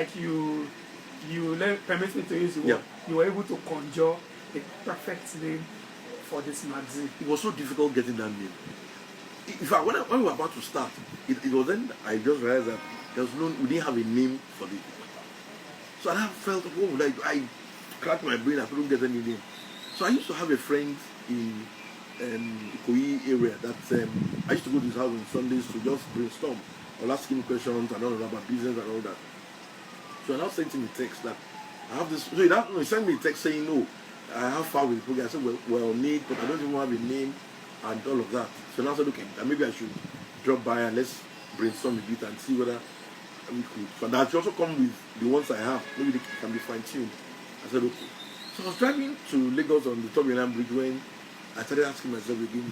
like you permit me to use the word. You were able to conjure the perfect name for this magazine. It was so difficult getting that name. In fact, when we were about to start, it was then I just realized that we didn't have a name for the. So I felt, what would I do? I cracked my brain, I couldn't get any name. So I used to have a friend in the Koyi area that I used to go to his house on Sundays to just brainstorm or ask him questions and all that about business and all that. So I now sent him a text that I have this. So he sent me a text saying, no, I have far with the program. I said, well, need, but I don't even have a name and all of that. So now I said, okay, maybe I should drop by and let's brainstorm a bit and see whether we could. But that also come with the ones I have. Maybe they can be fine-tuned. I said, okay. So I was driving to Lagos on the top Mainland bridge when I started asking myself again,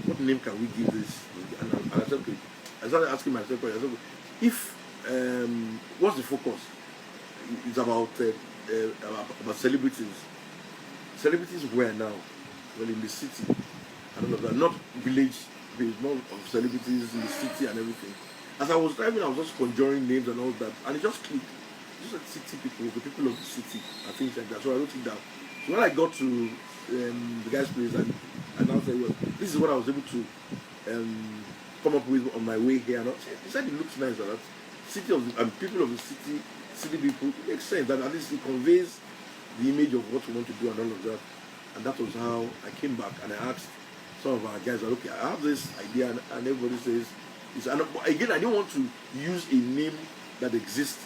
what name can we give this? And I said, okay. I started asking myself, I said, if what's the focus? It's about celebrities. Celebrities where now? Well, in the city. I don't know that, not village, based, more of celebrities in the city and everything. As I was driving, I was just conjuring names and all that, and it just clicked. Just like city people, the people of the city, and things like that. So I wrote it down. So when I got to the guy's place, and I said, well, this is what I was able to come up with on my way here. And he said it looks nice, that city of the, and people of the city people. It makes sense that at least it conveys the image of what we want to do and all of that. And that was how I came back and I asked some of our guys, okay, I have this idea, and everybody says, and again, I didn't want to use a name that exists.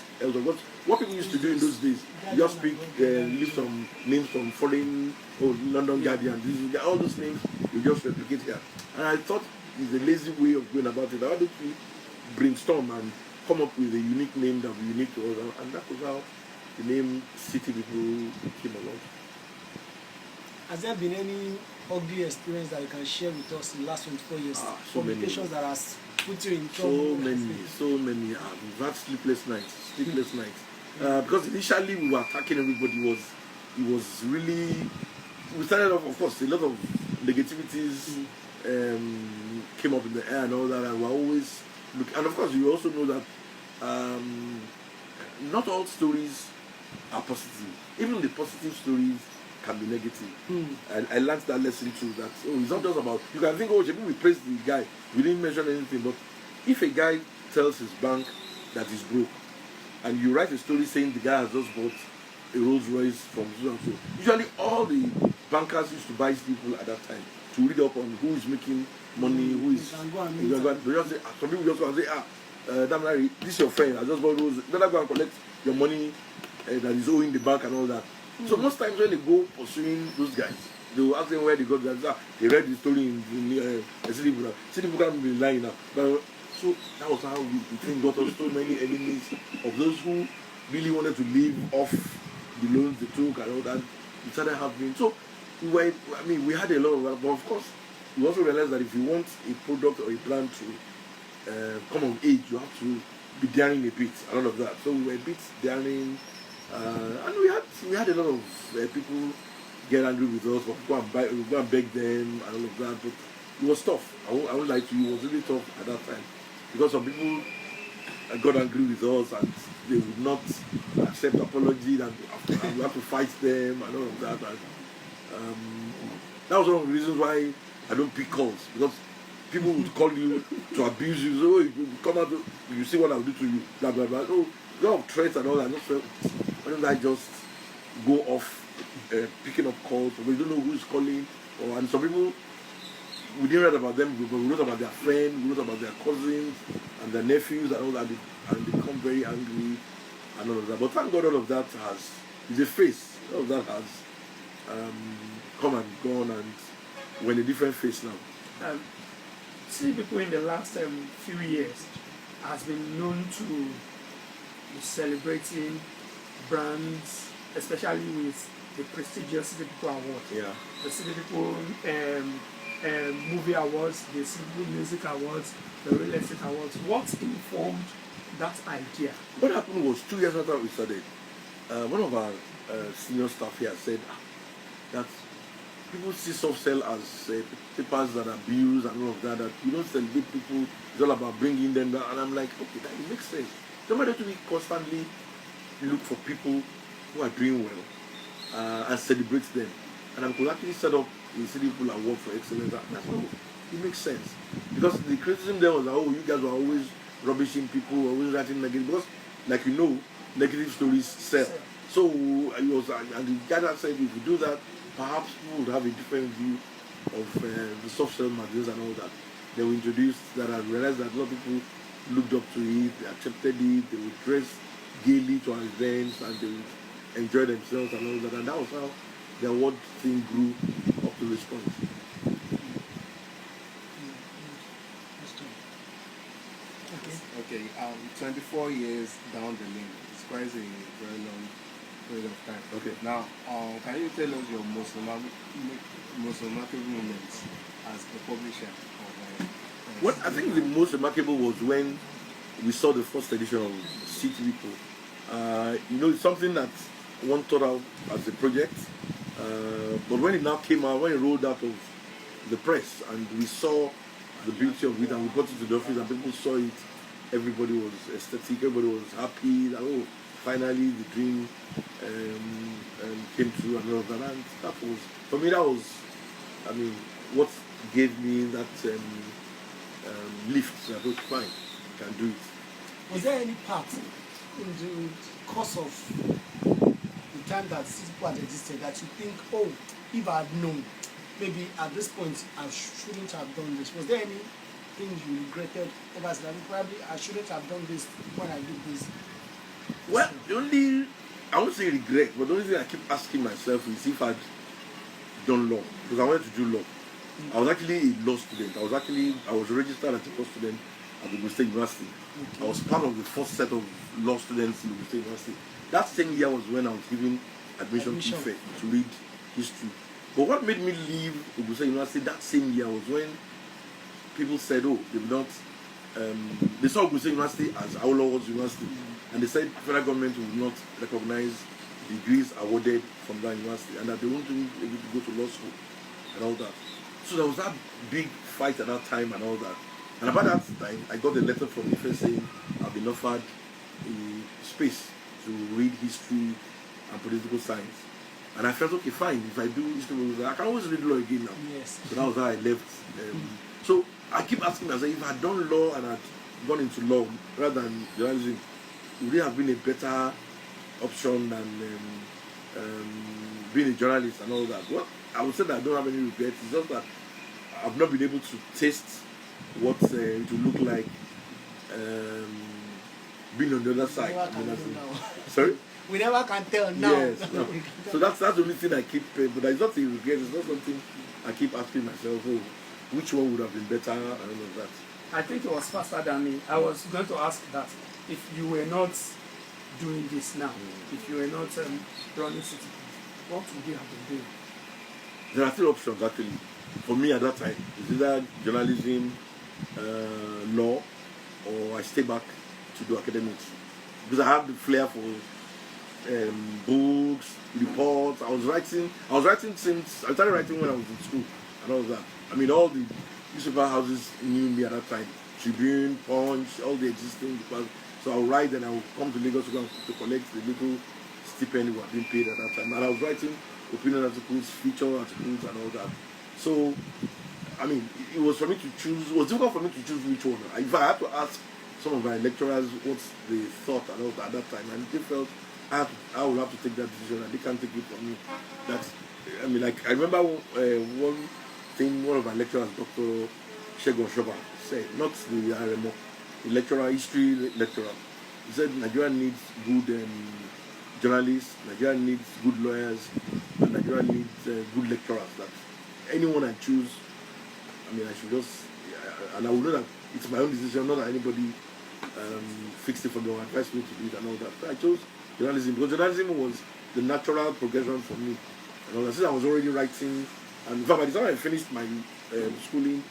What people used to do in those days, just leave some names from foreign or London Guardian, all those names, you just replicate here. And I thought it's a lazy way of going about it. Why don't we brainstorm and come up with a unique name that will be unique to us? And that was how the name City People came along. Has there been any ugly experience that you can share with us in the last 24 years? Communications that has put you in trouble? So many. We've had sleepless nights. Because initially we were attacking everybody. It was really. We started off, of course, a lot of negativities came up in the air and all that, and we're always looking. And of course, you also know that not all stories are positive. Even the positive stories can be negative. And I learned that lesson too, that it's not just about, you can think, oh, maybe we praised the guy, we didn't mention anything, but if a guy tells his bank that he's broke, and you write a story saying the guy has just bought a Rolls Royce from so and so, usually all the bankers used to buy people at that time to read up on who is making money, who is. Some people just go and say, damn Larry, this is your friend, I just bought Rolls, better go and collect your money that is owing the bank and all that. So most times when they go pursuing those guys, they will ask them where they got that. They read the story in City Book. City Book can't be lying now. But, so that was how we got us so many enemies of those who really wanted to live off the loans they took and all that. We started having, so we had a lot of that, but of course we also realized that if you want a product or a brand to come of age, you have to be daring a bit and all of that. So we were a bit daring. And we had a lot of people get angry with us, but we go and beg them and all of that. But it was tough. I won't lie to you, it was really tough at that time, because some people got angry with us and they would not accept apology, and we have to fight them and all of that. And that was one of the reasons why I don't pick calls, because people would call you to abuse you. So, if you come out, you see what I'll do to you, blah blah blah. So, a lot of threats and all that. Why don't I just go off picking up calls? We don't know who's calling, and some people, we didn't read about them, but we wrote about their friends, we wrote about their cousins and their nephews and all that, and they become very angry and all of that. But thank God all of that is a phase. All of that has come and gone, and we're in a different phase now. City People in the last few years has been known to celebrating brands, especially with the prestigious City People Award. Yeah. The City People Movie Awards, the City People Music Awards, the Real Estate Awards. What informed that idea? What happened was 2 years after we started, one of our senior staff here said that people see soft sell as papers that abuse and all of that, that you don't celebrate people, it's all about bringing them down. And I'm like, okay, that makes sense. Somebody to be constantly look for people who are doing well and celebrate them. And I could actually set up a city people and work for excellence. That's how it makes sense. Because the criticism there was, oh, you guys were always rubbishing people, always writing negative. Because, like you know, negative stories sell. So it was, and the guy that said, if you do that, perhaps people would have a different view of the soft shell magazines and all that. They were introduced that I realized that a lot of people looked up to it, they accepted it, they would dress gaily to our events, and they would enjoy themselves and all that. And that was how the award thing grew up to this point. Okay, 24 years down the lane. It's quite a very long period of time. Okay. Now, can you tell us your most remarkable moments as a publisher? What I think the most remarkable was when we saw the first edition of City People. It's something that one thought out as a project, but when it now came out, when it rolled out of the press, and we saw the beauty of it, and we got it to the office, and people saw it, everybody was ecstatic, everybody was happy that, oh, finally the dream came true and all of that. And that was, for me, that was, what gave me that lift. That was fine, I can do it. Was there any part in the course of the time that City People had existed that you think, oh, if I had known, maybe at this point I shouldn't have done this? Was there any things you regretted over that? Probably I shouldn't have done this when I did this. Well, I won't say regret, but the only thing I keep asking myself is if I'd done law, because I wanted to do law. I was actually a law student. I was registered as a law student at the State University. Okay. I was part of the first set of law students in the State University. That same year was when I was given admission to Ife to read history. But what made me leave State University that same year was when people said, oh, they saw State University as Awolowo's university, and they said federal government would not recognize degrees awarded from that university, and that they wouldn't be able to go to law school and all that. So there was that big fight at that time and all that. And about that time, I got a letter from Ife saying I've been offered a space to read history and political science. And I felt, okay, fine, if I do history, I can always read law again now. Yes. So that was how I left. So I keep asking myself, if I had done law and had gone into law rather than journalism, would it have been a better option than being a journalist and all that? Well, I would say that I don't have any regrets. It's just that I've not been able to taste what it would look like being on the other side. Sorry? We never can tell now. Yes, no. So that's the only thing I keep, but it's not a regret. It's not something I keep asking myself, oh, which one would have been better and all of that. I think it was faster than me. I was going to ask that if you were not doing this now, if you were not running City, what would you have been doing? There are 3 options actually. For me at that time, it's either journalism, law, or I stay back to do academics. Because I have the flair for books, reports. I started writing when I was in school and all that. All the newspaper houses knew me at that time. Tribune, Punch, all the existing departments. So I would write and I would come to Lagos to collect the little stipend we were being paid at that time. And I was writing opinion articles, feature articles and all that. So, it was for me to choose, it was difficult for me to choose which one. If I had to ask some of my lecturers what they thought and all that at that time, and they felt I would have to take that decision and they can't take it from me. I remember one thing one of my lecturers, Dr. Shegun Shoba, said, not the RMO, the lecturer, history lecturer. He said Nigeria needs good journalists, Nigeria needs good lawyers, and Nigeria needs good lecturers. That anyone I choose, I should just, and I will know that it's my own decision, not that anybody fixed it for me or advised me to do it and all that. But I chose journalism because journalism was the natural progression for me. And all that. Since I was already writing, and in fact, by the time I finished my schooling,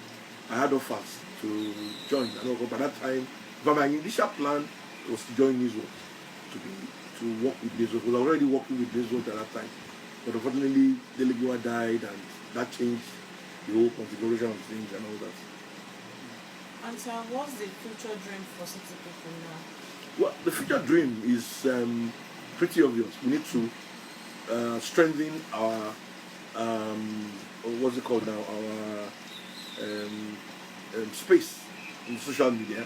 I had offers to join. And all, but by that time, my initial plan was to join Newsworld, to work with Newsworld. Because I was already working with Newsworld at that time. But unfortunately, Delegua died, and that changed the whole configuration of things and all that. And so, what's the future dream for City People now? Well, the future dream is pretty obvious. We need to strengthen our what's it called now? Our space in social media.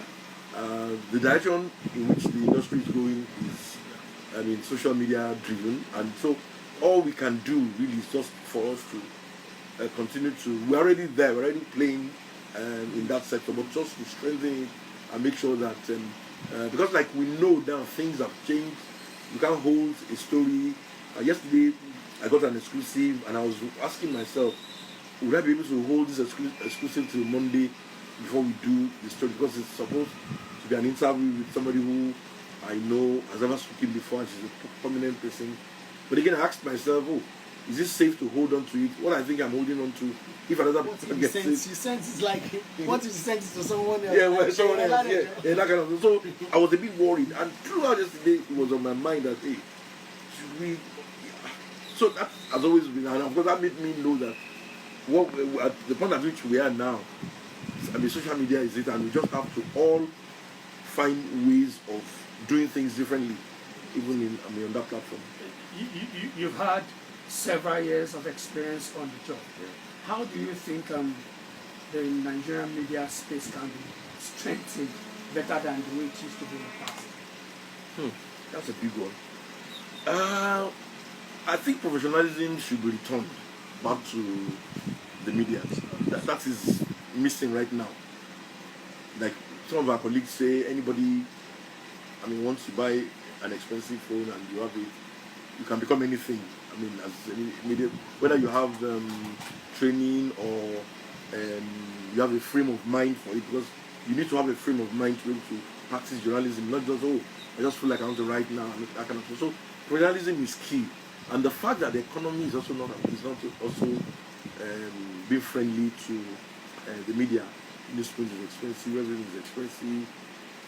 The direction in which the industry is going is, social media driven, and so all we can do really is just for us to continue to. We're already there. We're already playing in that sector, but just to strengthen it and make sure that because like we know now things have changed. You can't hold a story. Yesterday I got an exclusive, and I was asking myself, would I be able to hold this exclusive till Monday before we do the story? Because it's supposed to be an interview with somebody who I know has never spoken before, and she's a prominent person. But again, I asked myself, is it safe to hold on to it? What I think I'm holding on to, if another person gets it. You sense it's like, what if you send it to someone else? Yeah, well, someone else, that kind of thing. So I was a bit worried, and throughout yesterday, it was on my mind that, hey, should we? So that has always been, and of course that made me know that at the point at which we are now, social media is it, and we just have to all find ways of doing things differently, even on that platform. You've had several years of experience on the job. Yeah. How do you think the Nigerian media space can be strengthened better than the way it used to be in the past? That's a big one. I think professionalism should be returned back to the media. That is missing right now. Like some of our colleagues say, anybody, once you buy an expensive phone and you have it, you can become anything. As any media, whether you have training or you have a frame of mind for it, because you need to have a frame of mind to be able to practice journalism, not just, I just feel like I want to write now, and that kind of thing. So journalism is key. And the fact that the economy is also not being friendly to the media. Newsprint is expensive, everything is expensive,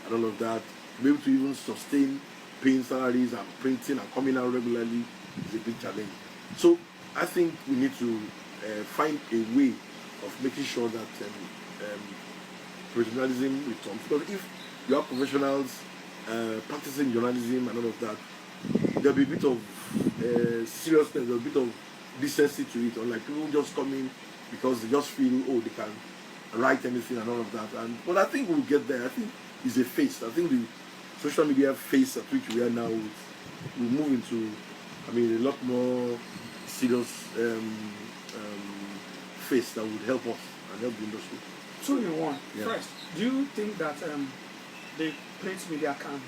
and all of that. To be able to even sustain paying salaries and printing and coming out regularly is a big challenge. So I think we need to find a way of making sure that professionalism returns. Because if you have professionals practicing journalism and all of that, there'll be a bit of seriousness, there'll be a bit of decency to it, or like people just come in because they just feel, they can write anything and all of that. But I think we'll get there. I think it's a phase. I think the social media phase at which we are now will move into, a lot more serious phase that would help us and help the industry. 2 in 1. Yeah. First, do you think that the print media can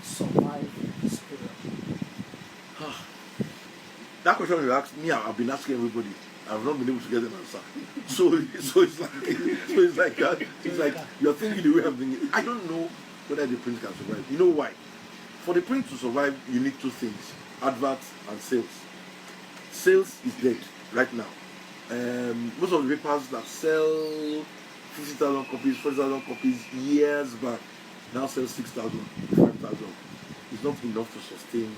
survive this period? That question you asked me, I've been asking everybody. I've not been able to get an answer. So it's like you're thinking the way I'm thinking. I don't know whether the print can survive. You know why? For the print to survive, you need two things: adverts and sales. Sales is dead right now. Most of the papers that sell 50,000 copies, 40,000 copies years back now sell 6,000, 5,000. It's not enough to sustain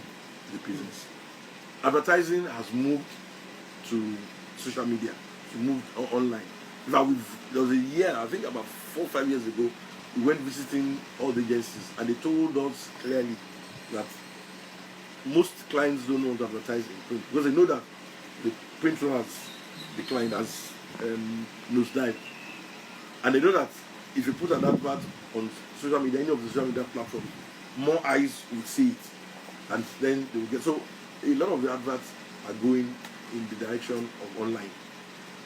the business. Advertising has moved to social media, to move online. In fact, there was a year, I think about 4 or 5 years ago, we went visiting all the agencies, and they told us clearly that most clients don't want to advertise in print because they know that the print has declined, has nosedived, and they know that if you put an advert on social media, any of the social media platforms, more eyes will see it, and then they will get. So a lot of the adverts are going in the direction of online.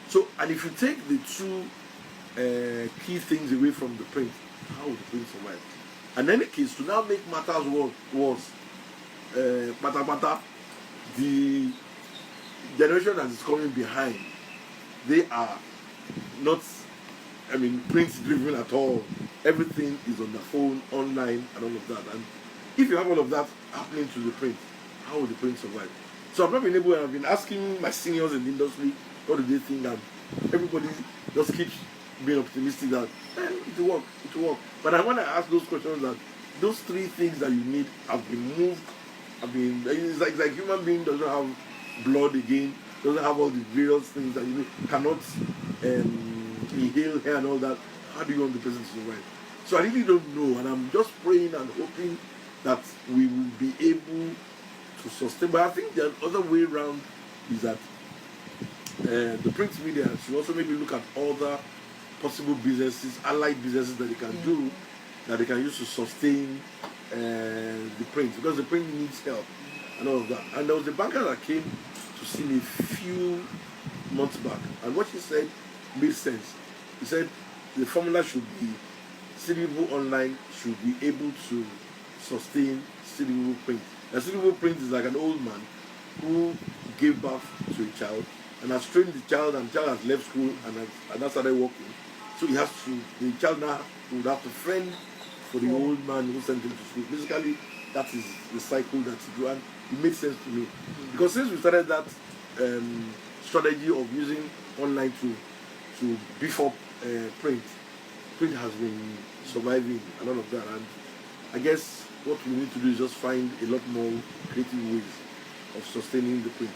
So, and if you take the two key things away from the print, how will the print survive? And in any case, to now make matters worse, the generation that is coming behind, they are not, print driven at all. Everything is on the phone, online, and all of that. And if you have all of that happening to the print, how will the print survive? So I've not been able, I've been asking my seniors in the industry, what do they think, and everybody just keeps being optimistic that it will work. But when I ask those questions, that those three things that you need have been moved, it's like human being doesn't have blood again, doesn't have all the various things that you need, cannot inhale hair and all that. How do you want the person to survive? So I really don't know, and I'm just praying and hoping that we will be able to to sustain. But I think the other way around is that the print media should also maybe look at other possible businesses, allied businesses that they can do, that they can use to sustain the print, because the print needs help and all of that. And there was a banker that came to see me a few months back, and what he said made sense. He said the formula should be Citiable Online should be able to sustain Citiable Print. A Citiable Print is like an old man who gave birth to a child and has trained the child, and the child has left school and has started working. So the child now would have to fend for the old man who sent him to school. Basically, that is the cycle that he drew, and it made sense to me. Because since we started that strategy of using online to beef up print has been surviving and all of that. And I guess what we need to do is just find a lot more creative ways of sustaining the print.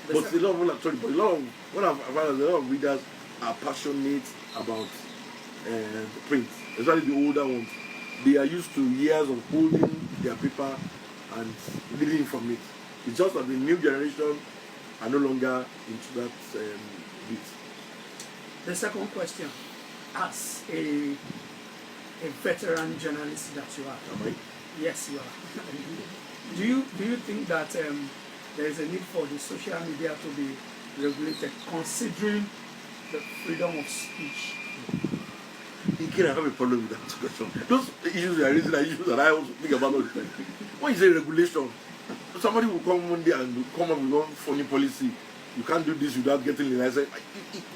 But what I've found is a lot of readers are passionate about the print, especially the older ones. They are used to years of holding their paper and reading from it. It's just that the new generation are no longer into that bit. The second question, as a veteran journalist that you are. Am I? Yes, you are. do you think that there is a need for the social media to be regulated, considering the freedom of speech? Again, I have a problem with that question. Those issues are issues that I also think about all the time. When you say regulation, somebody will come one day and come up with one funny policy. You can't do this without getting the license.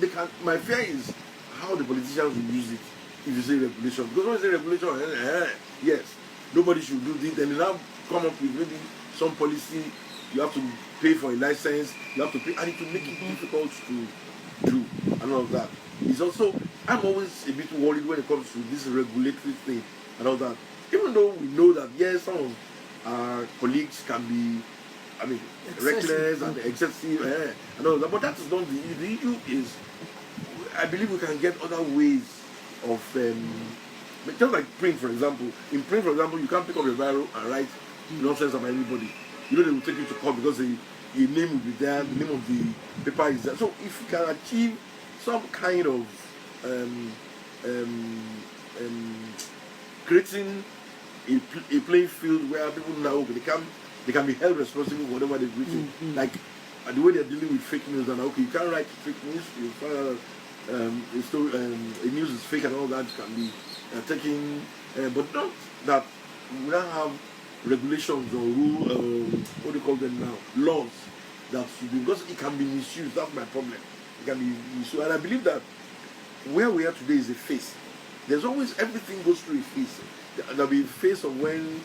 They can. My fear is how the politicians will use it if you say regulation. Because when you say regulation, yes, nobody should do this. Then they now come up with maybe some policy. You have to pay for a license. You have to pay, and it will make it difficult to do and all of that. It's also, I'm always a bit worried when it comes to this regulatory thing and all that. Even though we know that yes, some of our colleagues can be, reckless and excessive and all that, but that is not the issue. The issue is, I believe we can get other ways of, just like print, for example. In print, for example, you can't pick up your biro and write nonsense about anybody. You know they will take you to court because the name will be there, the name of the paper is there. So if you can achieve some kind of creating a playing field where people know they can be held responsible for whatever they've written. Like the way they're dealing with fake news, and you can't write fake news. You find out a news is fake and all that can be taken, but not that we don't have regulations or what do you call them now? Laws that should be, because it can be misused. That's my problem. It can be misused, and I believe that where we are today is a phase. There's always, everything goes through a phase. There'll be a phase of when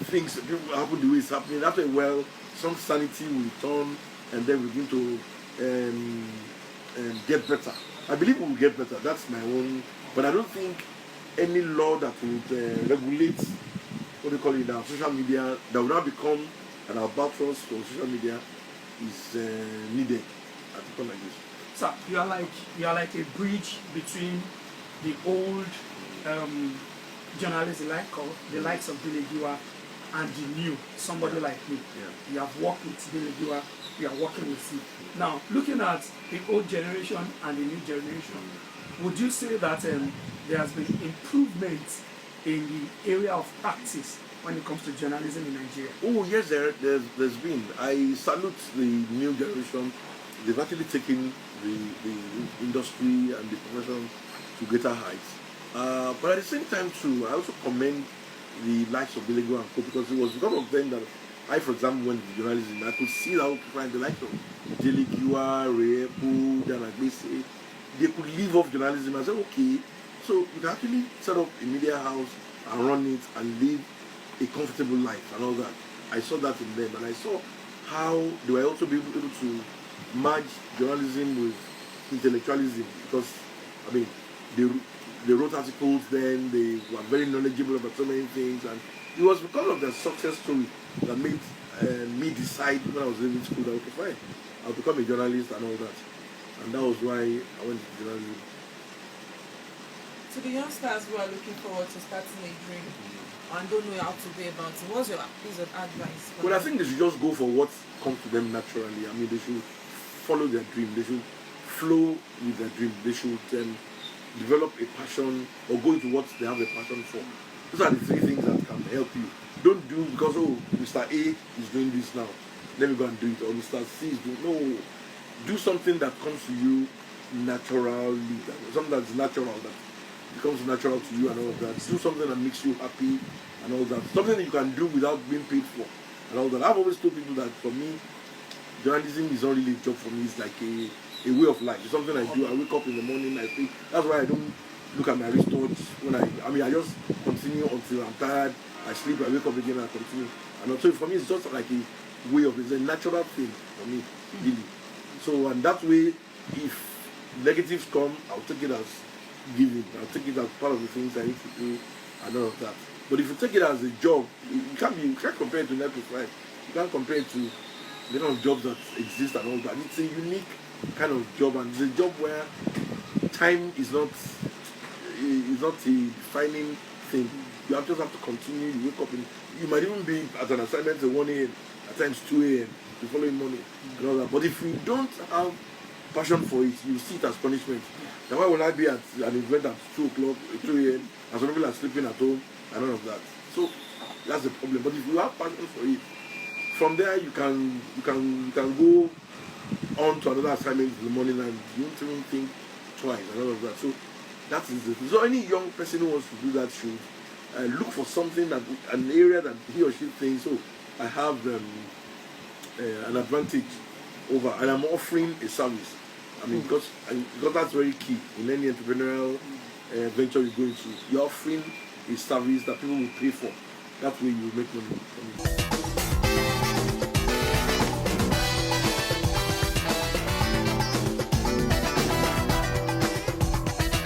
things people happen the way it's happening. After a while, some sanity will return, and then we begin to get better. I believe we will get better. That's my own. But I don't think any law that would regulate, what do you call it now, social media, that will now become an albatross for social media is needed at a time like this. So you are like a bridge between the old journalists, the likes of Billy Giwa, and the new, somebody like me. Yeah. You have worked with Billy Giwa, you are working with me. Now, looking at the old generation and the new generation, would you say that there has been improvement in the area of practice when it comes to journalism in Nigeria? Oh yes, there's been. I salute the new generation. They've actually taken the industry and the profession to greater heights. But at the same time too, I also commend the likes of Billy Giwa and Co, because it was because of them that I, for example, went to journalism. I could see how people find the likes of Billy Giwa, Repu, Danagbese. They could leave off journalism and say, okay, so you can actually set up a media house and run it and live a comfortable life and all that. I saw that in them, and I saw how they were also able to merge journalism with intellectualism, because they wrote articles then, they were very knowledgeable about so many things, and it was because of their success story that made me decide when I was leaving school that okay, fine, I'll become a journalist and all that. And that was why I went to journalism. To the youngsters who are looking forward to starting a dream and don't know how to go about it, what's your piece of advice? for Well, I them? think they should just go for what comes to them naturally. I mean, they should follow their dream. They should flow with their dream. They should develop a passion or go into what they have a passion for. Those are the three things that can help you. Don't do because, oh, Mr. A is doing this now, let me go and do it. Or Mr. C is doing, no. Do something that comes to you naturally. Something that's natural, that becomes natural to you and all of that. Do something that makes you happy and all that. Something that you can do without being paid for and all that. I've always told people that for me, journalism is not really a job for me. It's like a way of life. It's something I do. I wake up in the morning, I think. That's why I don't look at my wristwatch when I just continue until I'm tired. I sleep, I wake up again, and I continue. And so for me, it's just like a way of, it's a natural thing for me, really. So, and that way, if negatives come, I'll take it as giving. I'll take it as part of the things I need to do and all of that. But if you take it as a job, you can't compare it to 9 to 5. You can't compare it to the kind of jobs that exist and all that. It's a unique kind of job, and it's a job where time is not a defining thing. You just have to continue. You wake up you might even be at an assignment at 1 a.m., at times 2 a.m. the following morning and all that. But if you don't have passion for it, you see it as punishment. Then why would I be at an event at 2 o'clock, 2 a.m., and some people are sleeping at home and all of that? So that's the problem. But if you have passion for it, from there you can go on to another assignment in the morning and you won't even think twice and all of that. So that is it. So any young person who wants to do that should look for something an area that he or she thinks, oh, I have an advantage over, and I'm offering a service. I mean, because that's very key in any entrepreneurial venture you go into. You're offering a service that people will pay for. That way you make money from it.